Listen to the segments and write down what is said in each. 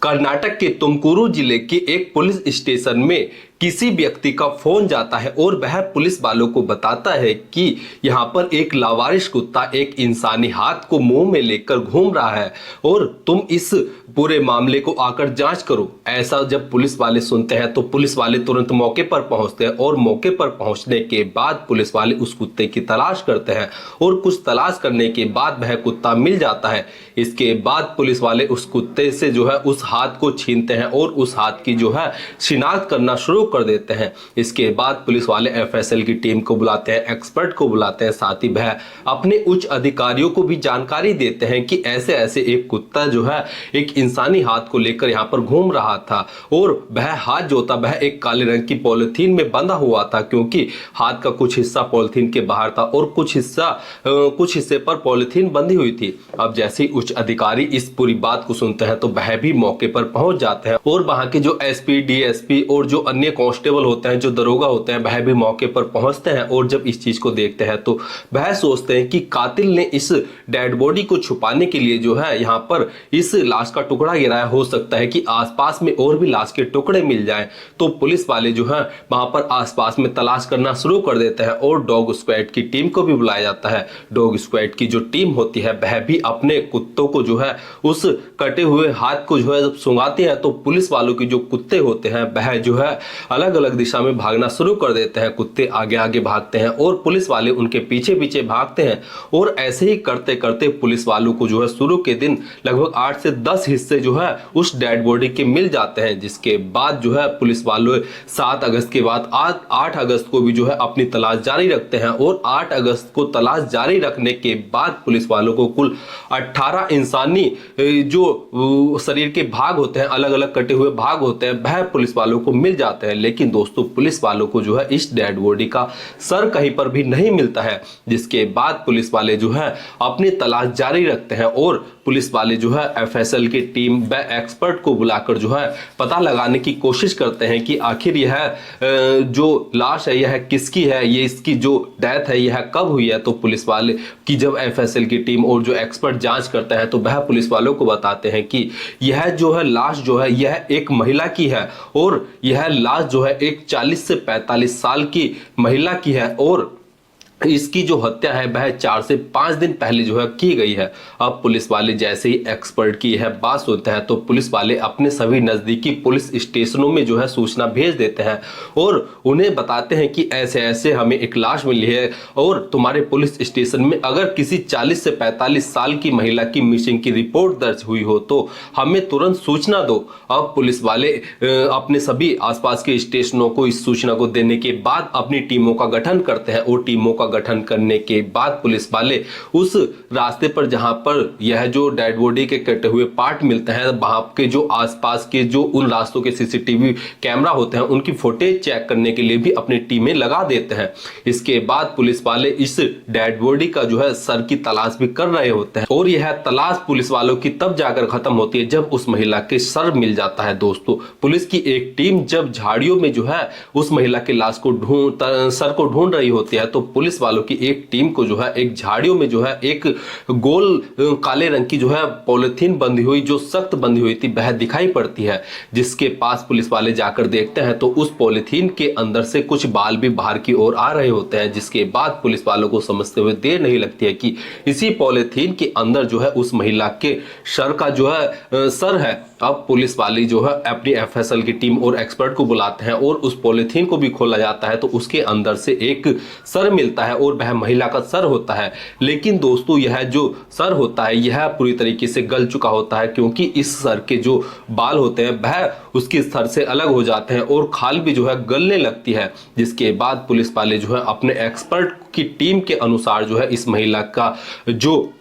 कर्नाटक के तुमकुरू जिले के एक पुलिस स्टेशन में किसी व्यक्ति का फोन जाता है और वह पुलिस वालों को बताता है कि यहाँ पर एक लावारिस कुत्ता एक इंसानी हाथ को मुंह में लेकर घूम रहा है और तुम इस पूरे मामले को आकर जांच करो। ऐसा जब पुलिस वाले सुनते हैं तो पुलिस वाले तुरंत मौके पर पहुंचते हैं और मौके पर पहुंचने के बाद पुलिस वाले उस कुत्ते की तलाश करते हैं और कुछ तलाश करने के बाद वह कुत्ता मिल जाता है। इसके बाद पुलिस वाले उस कुत्ते से जो है उस हाथ को छीनते हैं और उस हाथ की जो है शिनाख्त करना शुरू कर देते हैं। इसके बाद पुलिस वाले एफएसएल की टीम को बुलाते हैं, एक्सपर्ट को बुलाते हैं, साथ ही वह अपने उच्च अधिकारियों को भी जानकारी देते हैं कि ऐसे ऐसे एक कुत्ता जो है एक इंसानी हाथ को लेकर यहाँ पर घूम रहा था और वह हाथ जो था वह एक काले रंग की पॉलिथीन में बंधा हुआ था, क्योंकि हाथ का कुछ हिस्सा पॉलिथीन के बाहर था और कुछ हिस्से पर पॉलिथीन बंधी हुई थी। अब जैसे ही उच्च अधिकारी इस पूरी बात को सुनते हैं तो वह भी मौके पर पहुंच जाते हैं और वहां के जो एसपी, डीएसपी और जो अन्य कांस्टेबल होते हैं, जो दरोगा होते हैं, वह भी मौके पर पहुंचते हैं और जब इस चीज को देखते हैं तो वह सोचते हैं कि कातिल ने इस डेड बॉडी को छुपाने के लिए जो है यहाँ पर इस लाश का टुकड़ा गिराया। हो सकता है कि आसपास में और भी लाश के टुकड़े मिल जाएं। तो पुलिस वाले जो है वहां पर आसपास में तलाश करना शुरू कर देते हैं और डॉग स्क्वाड की टीम को भी बुलाया जाता है। डॉग स्क्वाड की जो टीम होती है वह भी अपने कुत्तों को जो है उस कटे हुए हाथ को जो है जब सूंघाते हैं तो पुलिस वालों की जो कुत्ते होते हैं वह जो है अलग अलग दिशा में भागना शुरू कर देते हैं। कुत्ते आगे आगे भागते हैं और पुलिस वाले उनके पीछे पीछे भागते हैं और ऐसे ही करते करते पुलिस वालों को जो है शुरू के दिन लगभग 8 से 10 हिस्से जो है उस डेड बॉडी के मिल जाते हैं। जिसके बाद जो है पुलिस वालों 7 अगस्त के बाद 8 अगस्त को भी जो है अपनी तलाश जारी रखते हैं और 8 अगस्त को तलाश जारी रखने के बाद पुलिस वालों को कुल 18 इंसानी जो शरीर के भाग होते हैं, अलग अलग कटे हुए भाग होते हैं, वह पुलिस वालों को मिल जाते हैं। लेकिन दोस्तों पुलिस वालों को जो है इस डेड बॉडी का सर कहीं पर भी नहीं मिलता है। जिसके बाद पुलिस वाले जो है अपनी तलाश जारी रखते हैं और पुलिस वाले जो है एफएसएल की टीम व एक्सपर्ट को बुलाकर जो है पता लगाने की कोशिश करते हैं कि आखिर यह जो लाश है यह किसकी है, ये इसकी जो डेथ है यह कब हुई है। तो पुलिस वाले की जब एफएसएल की टीम और जो एक्सपर्ट जांच करते हैं तो वह पुलिस वालों को बताते हैं कि यह जो है लाश जो है यह एक महिला की है और यह लाश जो है एक 40 से 45 साल की महिला की है और इसकी जो हत्या है वह 4 से 5 दिन पहले जो है की गई है। अब पुलिस वाले जैसे ही एक्सपर्ट की यह बात सुनते हैं तो पुलिस वाले अपने सभी नजदीकी पुलिस स्टेशनों में जो है सूचना भेज देते हैं और उन्हें बताते हैं कि ऐसे ऐसे हमें एक लाश मिली है और तुम्हारे पुलिस स्टेशन में अगर किसी 40 से 45 साल की महिला की मिसिंग की रिपोर्ट दर्ज हुई हो तो हमें तुरंत सूचना दो। अब पुलिस वाले अपने सभी आसपास के स्टेशनों को इस सूचना को देने के बाद अपनी टीमों का गठन करते हैं और टीमों का गठन करने के बाद पुलिस वाले उस रास्ते पर जहां पर यह जो डेड बॉडी के कटे हुए पार्ट मिलते हैं वहां के जो आसपास के जो उन रास्तों के सीसीटीवी कैमरा होते हैं उनकी फुटेज चेक करने के लिए भी अपनी टीमें लगा देते हैं। इसके बाद पुलिस वाले इस डेड बॉडी का जो है सर की तलाश भी कर रहे होते हैं और यह तलाश पुलिस वालों की तब जाकर खत्म होती है जब उस महिला के सर मिल जाता है। दोस्तों पुलिस की एक टीम जब झाड़ियों में जो है उस महिला के लाश को सर को ढूंढ रही होती है तो पुलिस वालों की एक टीम को जो है एक झाड़ियों में जो है एक गोल काले रंग की जो है पॉलिथीन बंधी हुई, जो सख्त बंधी हुई थी, वह दिखाई पड़ती है। जिसके पास पुलिस वाले जाकर देखते हैं तो उस पॉलिथीन के अंदर से कुछ बाल भी बाहर की ओर आ रहे होते हैं। जिसके बाद पुलिस वालों को समझते हुए देर नहीं लगती है कि इसी पॉलिथीन के अंदर जो है उस महिला के सर का जो है सर है। अब पुलिस वाले जो है अपनी एफएसएल की टीम और एक्सपर्ट को बुलाते हैं और उस पॉलिथीन को भी खोला जाता है तो उसके अंदर से एक सर मिलता है और वह महिला का सर होता है। लेकिन दोस्तों यह जो सर होता है यह पूरी तरीके से गल चुका होता है, क्योंकि इस सर के जो बाल होते हैं वह उसके सर से अलग हो जाते हैं और खाल भी जो है गलने लगती है। जिसके बाद पुलिस वाले जो है अपने एक्सपर्ट की टीम के अनुसार जो है इस महिला का जो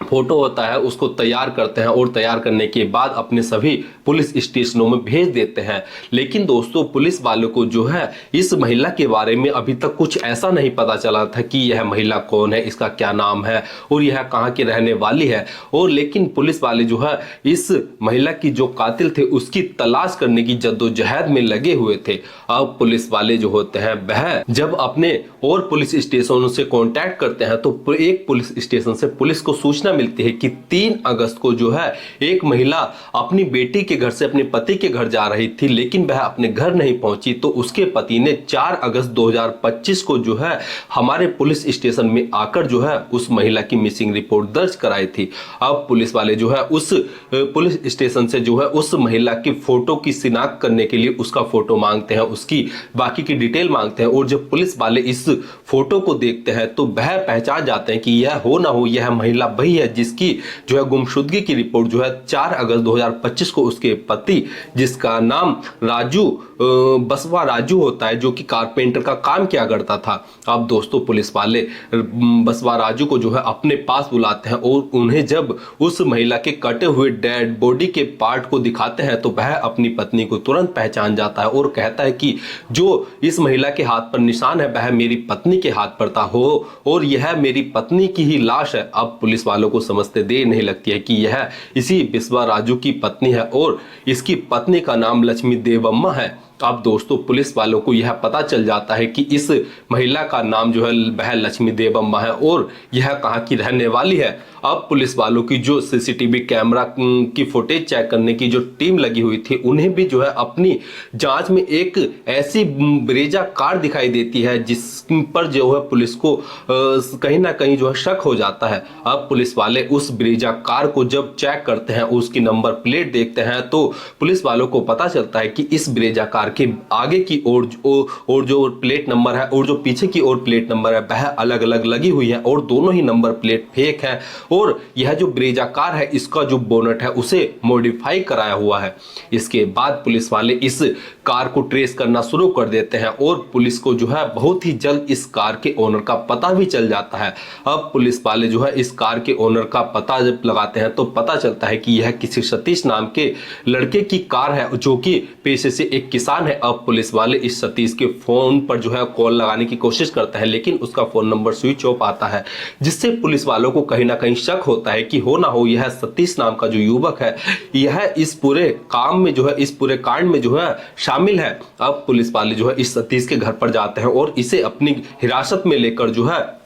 फोटो होता है उसको तैयार करते हैं और तैयार करने के बाद अपने सभी पुलिस स्टेशनों में भेज देते हैं। लेकिन दोस्तों पुलिस वालों को जो है इस महिला के बारे में अभी तक कुछ ऐसा नहीं पता चला था कि यह महिला कौन है, इसका क्या नाम है और यह कहाँ की रहने वाली है। और लेकिन पुलिस वाले जो है इस महिला की जो कातिल थे उसकी तलाश करने की जद्दोजहद में लगे हुए थे। अब पुलिस वाले जो होते हैं वह जब अपने और पुलिस स्टेशनों से कांटेक्ट करते हैं तो एक पुलिस स्टेशन से पुलिस को सूचना मिलती है कि 3 अगस्त को जो है एक महिला अपनी बेटी के घर से अपने पति के घर जा रही थी, लेकिन वह अपने घर नहीं पहुंची। तो उसके पति ने 4 अगस्त 2025 को जो है हमारे पुलिस स्टेशन में आकर जो है उस महिला की मिसिंग रिपोर्ट दर्ज कराई थी। अब पुलिस वाले जो है उस पुलिस स्टेशन से जो है उस महिला की फोटो की शिनाख्त करने के लिए उसका फोटो मांगते हैं, उसकी बाकी की डिटेल मांगते हैं। और जब पुलिस वाले इस फोटो को देखते हैं तो वह पहचान जाते हैं कि यह हो ना हो यह महिला वही है जिसकी जो है गुमशुदगी की रिपोर्ट जो है 4 अगस्त 2025 को उसके पति, जिसका नाम राजू बसवा राजू होता है, जो कि कारपेंटर का काम किया करता था। अब दोस्तों पुलिस वाले बसवा राजू को जो है अपने पास बुलाते हैं और उन्हें जब उस महिला के कटे हुए डेड बॉडी के पार्ट को दिखाते हैं तो वह अपनी पत्नी को तुरंत पहचान जाता है और कहता है कि जो इस महिला के हाथ पर निशान है वह मेरी पत्नी के हाथ पर था हो और यह मेरी पत्नी की ही लाश है। अब पुलिस वालों को समझते देर नहीं लगती है कि यह इसी बसवा राजू की पत्नी है और इसकी पत्नी का नाम लक्ष्मी देवम्मा है। अब दोस्तों पुलिस वालों को यह पता चल जाता है कि इस महिला का नाम जो है वह लक्ष्मी देवम्मा है और यह कहाँ की रहने वाली है। अब पुलिस वालों की जो सीसीटीवी कैमरा की फुटेज चेक करने की जो टीम लगी हुई थी उन्हें भी जो है अपनी जांच में एक ऐसी ब्रेजा कार दिखाई देती है जिस पर जो है पुलिस को कहीं ना कहीं जो है शक हो जाता है। अब पुलिस वाले उस ब्रेजा कार को जब चेक करते हैं, उसकी नंबर प्लेट देखते हैं तो पुलिस वालों को पता चलता है कि इस ब्रेजा कार के आगे की ओर जो प्लेट नंबर है और जो पीछे की ओर प्लेट नंबर है वह अलग अलग लगी हुई है और दोनों ही नंबर प्लेट फेक है और यह जो ब्रेजा कार है इसका जो बोनट है उसे मॉडिफाई कराया हुआ है। इसके बाद पुलिस वाले इस कार को ट्रेस करना शुरू कर देते हैं और पुलिस को जो है बहुत ही जल्द इस कार के ओनर का पता भी चल जाता है। अब पुलिस वाले जो है इस कार के ओनर का पता जब लगाते हैं तो पता चलता है कि यह किसी सतीश नाम के लड़के की कार है जो कि पेशे से एक किसान है। अब पुलिस वाले इस सतीश के फोन पर जो है कॉल लगाने की कोशिश करते हैं लेकिन उसका फोन नंबर स्विच ऑफ आता है, जिससे पुलिस वालों को कहीं ना कहीं शक होता है कि हो ना हो यह सतीश नाम का जो युवक है यह इस पूरे काम में जो है इस पूरे कांड में जो है शामिल है। अब पुलिस वाले जो है इस सतीश के घर पर जाते हैं और इसे अपनी हिरासत में लेकर जो है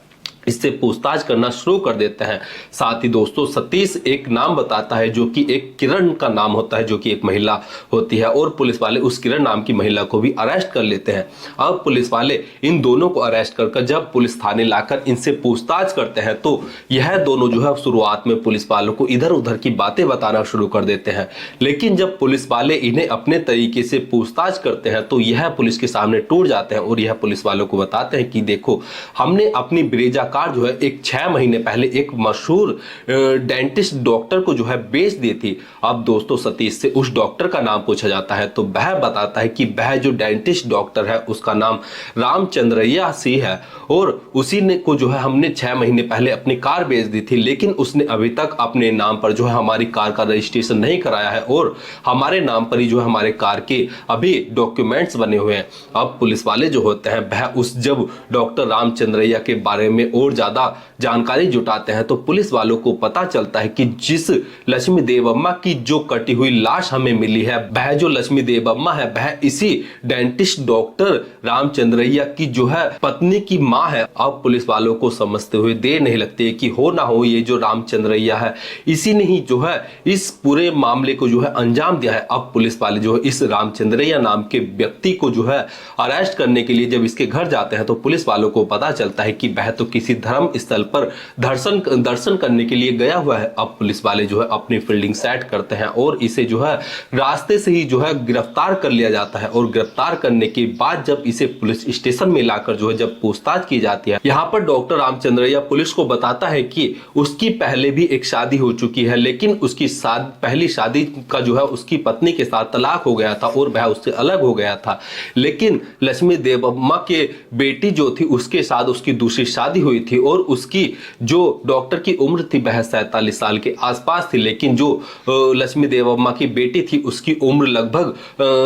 इससे पूछताछ करना शुरू कर देते हैं। साथ ही दोस्तों सतीश एक नाम बताता है जो कि एक किरण का नाम होता है जो कि एक महिला होती है और पुलिस वाले उस किरण नाम की महिला को भी अरेस्ट कर लेते हैं। अब पुलिस वाले इन दोनों को अरेस्ट कर जब पुलिस थाने लाकर इनसे पूछताछ करते हैं तो यह दोनों जो है शुरुआत में पुलिस वालों को इधर उधर की बातें बताना शुरू कर देते हैं, लेकिन जब पुलिस वाले इन्हें अपने तरीके से पूछताछ करते हैं तो यह पुलिस के सामने टूट जाते हैं और यह पुलिस वालों को बताते हैं कि देखो हमने अपनी ब्रेजा कार जो है एक 6 महीने पहले एक मशहूर डेंटिस्ट डॉक्टर को जो है बेच दी थी। अब दोस्तों सतीश से उस डॉक्टर का नाम पूछा जाता है तो वह बताता है कि वह जो डेंटिस्ट डॉक्टर है उसका नाम रामचंद्रैया सिंह है और उसी ने को जो है हमने 6 महीने पहले अपनी कार बेच दी थी, लेकिन उसने अभी तक अपने नाम पर जो है हमारी कार का रजिस्ट्रेशन नहीं कराया है और हमारे नाम पर ही जो है हमारे कार के अभी डॉक्यूमेंट्स बने हुए हैं। अब पुलिस वाले जो होते हैं वह उस जब डॉक्टर रामचंद्रैया के बारे में और ज्यादा जानकारी जुटाते हैं तो पुलिस वालों को पता चलता है कि जिस लक्ष्मी देवम्मा की जो कटी हुई लाश हमें मिली है वह जो लक्ष्मी देवम्मा है वह इसी डेंटिस्ट डॉक्टर रामचंद्रैया की जो है पत्नी की मां है। अब पुलिस वालों को समझते हुए देर नहीं लगती कि हो ना हो ये जो रामचंद्रैया है इसी ने ही जो है इस पूरे मामले को जो है अंजाम दिया है। अब पुलिस वाले जो है इस रामचंद्रैया नाम के व्यक्ति को जो है अरेस्ट करने के लिए जब इसके घर जाते हैं तो पुलिस वालों को पता चलता है कि वह तो किसी धर्म स्थल पर दर्शन करने के लिए गया हुआ है। अब पुलिस वाले जो है अपनी फील्डिंग सेट करते हैं और इसे जो है रास्ते से ही जो है गिरफ्तार कर लिया जाता है और गिरफ्तार करने के बाद जब इसे पुलिस स्टेशन में लाकर जो है जब पूछताछ की जाती है, यहाँ पर डॉक्टर रामचंद्रैया पुलिस को बताता है कि उसकी पहले भी एक शादी हो चुकी है, लेकिन उसकी पहली शादी का जो है उसकी पत्नी के साथ तलाक हो गया था और वह उससे अलग हो गया था, लेकिन लक्ष्मी देवम्मा के बेटी जो थी उसके साथ उसकी दूसरी शादी हुई थी और उसकी जो डॉक्टर की उम्र थी वह 47 साल के आसपास थी, लेकिन जो लक्ष्मी देवम्मा की बेटी थी उसकी उम्र लगभग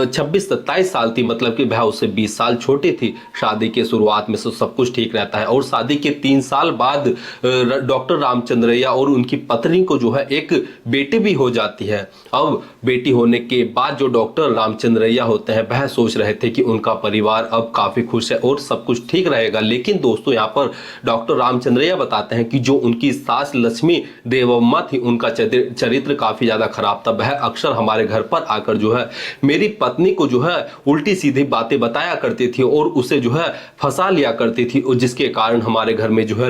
26-27 साल थी, मतलब कि वह उससे 20 साल छोटी थी। शादी के शुरुआत में सब कुछ ठीक रहता है और शादी के 3 साल बाद डॉक्टर रामचंद्रैया और उनकी पत्नी को जो है एक बेटी भी हो जाती है। अब बेटी होने के बाद जो डॉक्टर रामचंद्रैया होते हैं वह सोच रहे थे कि उनका परिवार अब काफी खुश है और सब कुछ ठीक रहेगा, लेकिन दोस्तों यहाँ पर डॉक्टर रामचंद्रैया बताते हैं कि जो उनकी सास लक्ष्मी देवम्मा थी उनका चरित्र काफी ज्यादा खराब था। वह अक्सर हमारे घर पर आकर जो है मेरी पत्नी को जो है उल्टी सीधी बातें बताया करती थी और उसे जो है फंसा लिया करती थी, और जिसके कारण हमारे घर में जो है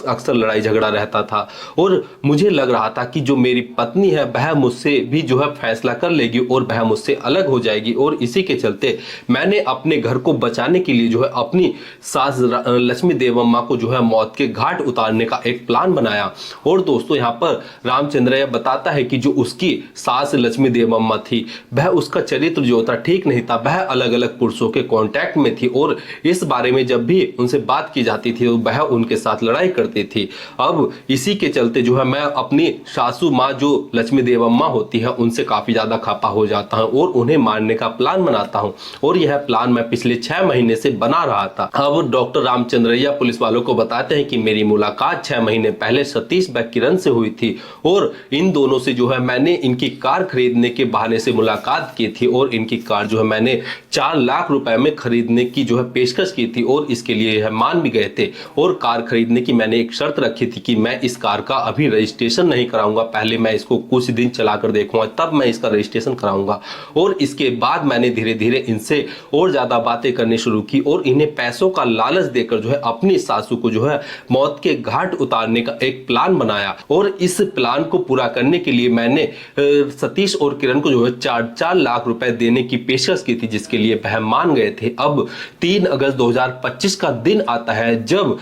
अक्सर लड़ाई झगड़ा रहता था। और मुझे लग रहा था कि जो मेरी पत्नी है वह मुझसे भी जो है फैसला कर लेगी और वह मुझसे अलग हो जाएगी, और इसी के चलते मैंने अपने घर को बचाने के लिए जो है अपनी सास लक्ष्मी देवम्मा को जो है मौत के घाट उतारने का एक प्लान बनाया। और दोस्तों यहाँ पर रामचंद्रैया बताता है कि जो उसकी सास लक्ष्मी देवम्मा थी वह उसका चरित्र जो था ठीक नहीं था, वह अलग अलग पुरुषों के कांटेक्ट में थी और इस बारे में जब भी उनसे बात की जाती थी तो वह उनके साथ लड़ाई करती थी। अब इसी के चलते जो है मैं अपनी सासू माँ जो लक्ष्मी देवम्मा होती है उनसे काफी ज्यादा खफा हो जाता हूँ और उन्हें मारने का प्लान बनाता हूँ, और यह प्लान मैं पिछले 6 महीने से बना रहा था। अब डॉक्टर रामचंद्रैया पुलिस वालों को बताते हैं कि मेरी मुलाकात 6 महीने पहले सतीश व किरण से हुई थी और इन दोनों से जो है मैंने इनकी कार खरीदने के बहाने से मुलाकात की थी और इनकी कार जो है मैंने 4 लाख रुपए में खरीदने की जो है पेशकश की थी और इसके लिए यह मान भी गए थे। और कार खरीदने की मैंने एक शर्त रखी थी कि मैं इस कार का अभी रजिस्ट्रेशन नहीं कराऊंगा, पहले मैं इसको कुछ दिन चलाकर देखूंगा तब मैं इसका रजिस्ट्रेशन कराऊंगा। और इसके बाद मैंने धीरे धीरे इनसे और ज्यादा बातें करनी शुरू की और इन्हें पैसों का लालच देकर जो है अपनी सासू को जो है मौत के घाट उतारने का एक प्लान बनाया। और इस प्लान को पूरा करने के लिए मैंने सतीश और किरण को जो है 4 लाख रुपए देने की पेशकश की थी, जिसके लिए वह मान गए थे। अब 3 अगस्त 2025 का दिन आता है जब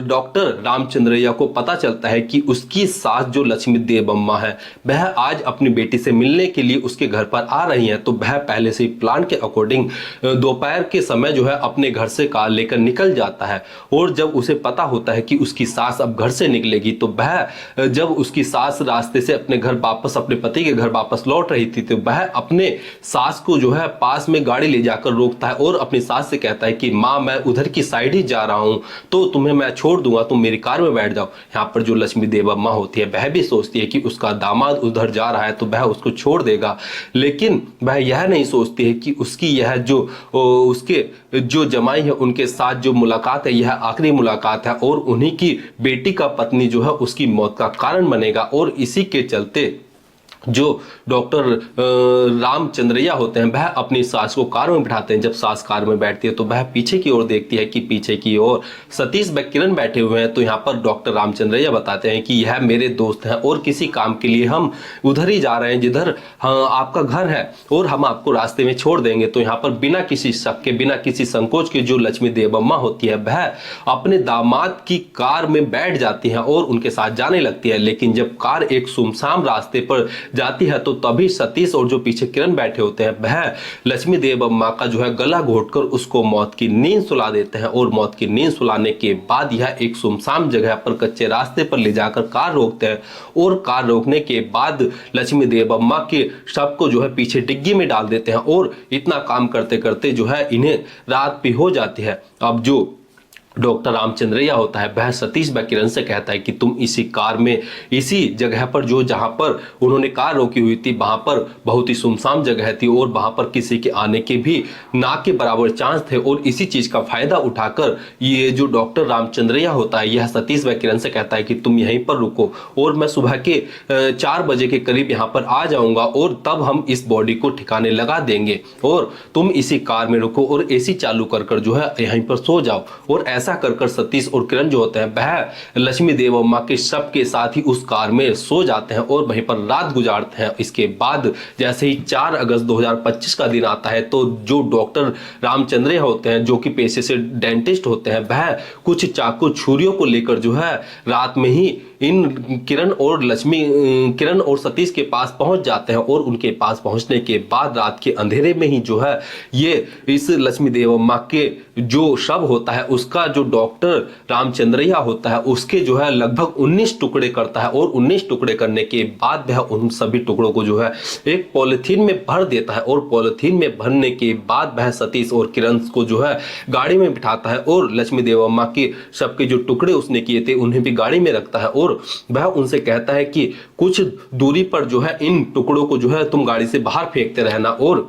डॉक्टर रामचंद्रैया को पता चलता है कि उसकी सास जो लक्ष्मी देवम्मा है वह आज अपनी बेटी से मिलने के लिए उसके घर पर आ रही है। तो वह पहले से प्लान के अकॉर्डिंग दोपहर के समय जो है अपने घर से कार लेकर निकल जाता है। और जब उसे पता होता है कि उसकी सास अब घर से निकलेगी तो वह जब उसकी सास रास्ते से अपने घर वापस अपने पति के घर वापस लौट रही थी तो वह अपने सास को जो है पास में गाड़ी ले जाकर रोकता है और अपनी सास से कहता है कि माँ मैं उधर की साइड ही जा रहा हूं तो तुम्हें मैं छोड़ दूंगा, तुम मेरी कार में बैठ जाओ। यहाँ पर जो लक्ष्मी देवम्मा होती है वह भी सोचती है कि उसका दामाद उधर जा रहा है तो वह उसको छोड़ देगा, लेकिन वह यह नहीं सोचती है कि उसकी यह जो उसके जो जमाई है उनके साथ जो मुलाकात है यह आखिरी मुलाकात है और उन्हीं की बेटी का पत्नी जो है उसकी मौत का कारण बनेगा। और इसी के चलते जो डॉक्टर रामचंद्रैया होते हैं वह अपनी सास को कार में बिठाते हैं। जब सास कार में बैठती है तो वह पीछे की ओर देखती है कि पीछे की ओर सतीश व किरण बैठे हुए हैं। तो यहाँ पर डॉक्टर रामचंद्रैया बताते हैं कि यह मेरे दोस्त हैं और किसी काम के लिए हम उधर ही जा रहे हैं जिधर आपका घर है और हम आपको रास्ते में छोड़ देंगे। तो यहाँ पर बिना किसी शक के बिना किसी संकोच के जो लक्ष्मी देवम्मा होती है वह अपने दामाद की कार में बैठ जाती है और उनके साथ जाने लगती है। लेकिन जब कार एक सुनसान रास्ते पर जाती है तो तभी सतीश और जो पीछे किरण बैठे होते हैं वह लक्ष्मी देवम्मा का जो है गला घोटकर उसको मौत की नींद सुला देते हैं। और मौत की नींद सुलाने के बाद यह एक सुनसान जगह पर कच्चे रास्ते पर ले जाकर कार रोकते हैं और कार रोकने के बाद लक्ष्मी देवम्मा के शव को जो है पीछे डिग्गी में डाल देते हैं। और इतना काम करते करते जो है इन्हें रात भी हो जाती है। अब जो डॉक्टर रामचंद्रैया होता है वह सतीश व किरण से कहता है कि तुम इसी कार में इसी जगह पर जो जहां पर उन्होंने कार रोकी हुई थी वहां पर बहुत ही सुनसान जगह थी और वहां पर किसी के आने के भी ना के बराबर चांस थे। और इसी चीज का फायदा उठाकर ये जो डॉक्टर रामचंद्रैया होता है यह सतीश व किरण से कहता है कि तुम यहीं पर रुको और मैं सुबह के 4 बजे के करीब यहाँ पर आ जाऊंगा और तब हम इस बॉडी को ठिकाने लगा देंगे और तुम इसी कार में रुको और एसी चालू कर जो है यहीं पर सो जाओ। और ऐसा कर सतीश और किरण जो होते हैं वह लक्ष्मी देवम्मा के शव के साथ ही उस कार में सो जाते हैं और वहीं पर रात गुजारते हैं। इसके बाद जैसे ही 4 अगस्त 2025 का दिन आता है तो जो डॉक्टर रामचंद्रैया होते हैं जो कि पेशे से डेंटिस्ट होते हैं वह कुछ चाकू छुरियों को लेकर जो है रात में ही इन किरण और सतीश के पास पहुंच जाते हैं और उनके पास पहुंचने के बाद रात के अंधेरे में ही जो है ये इस लक्ष्मी देवम्मा के जो शव होता है उसका जो डॉक्टर रामचंद्रैया होता है उसके जो है लगभग 19 टुकड़े करता है और 19 टुकड़े करने के बाद वह उन सभी टुकड़ों को जो है एक पॉलिथीन में भर देता है और पॉलिथीन में भरने के बाद वह सतीश और किरण को जो है गाड़ी में बिठाता है और लक्ष्मी देवम्मा के शव के जो टुकड़े उसने किए थे उन्हें भी गाड़ी में रखता है और वह उनसे कहता है कि कुछ दूरी पर जो है इन टुकड़ों को जो है तुम गाड़ी से बाहर फेंकते रहना। और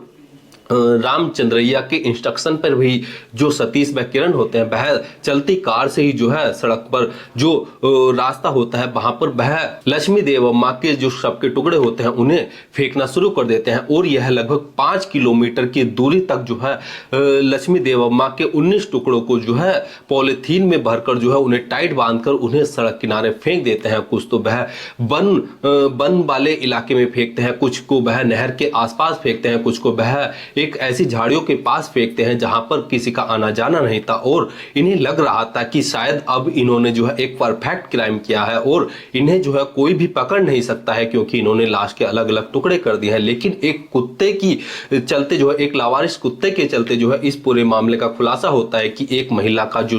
रामचंद्रैया के इंस्ट्रक्शन पर भी जो सतीश व किरण होते हैं वह चलती कार से ही जो है सड़क पर जो रास्ता होता है वहां पर वह लक्ष्मी देवम्मा के जो शव के टुकड़े होते हैं उन्हें फेंकना शुरू कर देते हैं और यह लगभग 5 किलोमीटर की दूरी तक जो है लक्ष्मी देवम्मा के 19 टुकड़ों को जो है पॉलिथीन में भरकर जो है उन्हें टाइट बांधकर उन्हें सड़क किनारे फेंक देते हैं। कुछ तो वह वन वाले इलाके में फेंकते हैं, कुछ को वह नहर के आसपास फेंकते हैं, कुछ को वह एक ऐसी झाड़ियों के पास फेंकते हैं जहां पर किसी का आना जाना नहीं था और इन्हें लग रहा था कि शायद अब इन्होंने जो है एक परफेक्ट क्राइम किया है और इन्हें जो है कोई भी पकड़ नहीं सकता है क्योंकि इन्होंने लाश के अलग अलग टुकड़े कर दिए हैं। लेकिन एक कुत्ते की चलते जो है एक लावारिस कुत्ते के चलते जो है इस पूरे मामले का खुलासा होता है कि एक महिला का जो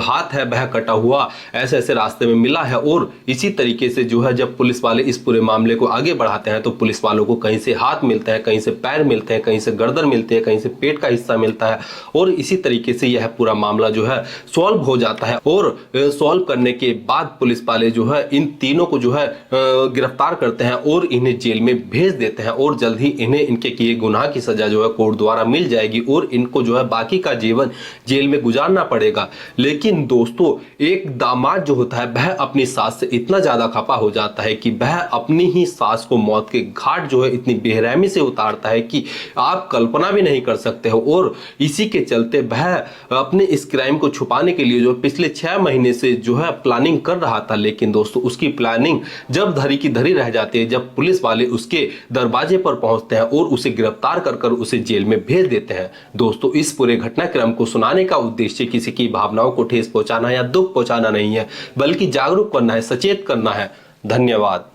हाथ है वह कटा हुआ ऐसे ऐसे रास्ते में मिला है। और इसी तरीके से जो है जब पुलिस वाले इस पूरे मामले को आगे बढ़ाते हैं तो पुलिस वालों को कहीं से हाथ मिलते हैं, कहीं से पैर मिलते हैं, कहीं से गर्दन मिलती है, कहीं से पेट का हिस्सा मिलता है और इसी तरीके से यह पूरा मामला जो है सॉल्व हो जाता है। और सॉल्व करने के बाद पुलिस वाले जो है इन तीनों को जो है गिरफ्तार करते हैं और इन्हें जेल में भेज देते हैं और जल्द ही इन्हें इनके किए गुनाह की सजा जो है कोर्ट द्वारा मिल जाएगी और इनको जो है बाकी का जीवन जेल में गुजारना पड़ेगा। लेकिन दोस्तों एक दामाद जो होता है वह अपनी सास से इतना ज्यादा खफा हो जाता है कि वह अपनी ही सास को मौत के घाट जो है इतनी बेरहमी से उतारता है कि आप कल्पना भी नहीं कर सकते हो। और इसी के चलते वह अपने इस क्राइम को छुपाने के लिए जो पिछले 6 महीने से जो है प्लानिंग कर रहा था, लेकिन दोस्तों उसकी प्लानिंग जब धरी की धरी रह जाती है, जब पुलिस वाले उसके दरवाजे पर पहुंचते हैं और उसे गिरफ्तार कर उसे जेल में भेज देते हैं। दोस्तों इस पूरे घटनाक्रम को सुनाने का उद्देश्य किसी की भावनाओं को ठेस पहुंचाना या दुख पहुंचाना नहीं है, बल्कि जागरूक करना है, सचेत करना है। धन्यवाद।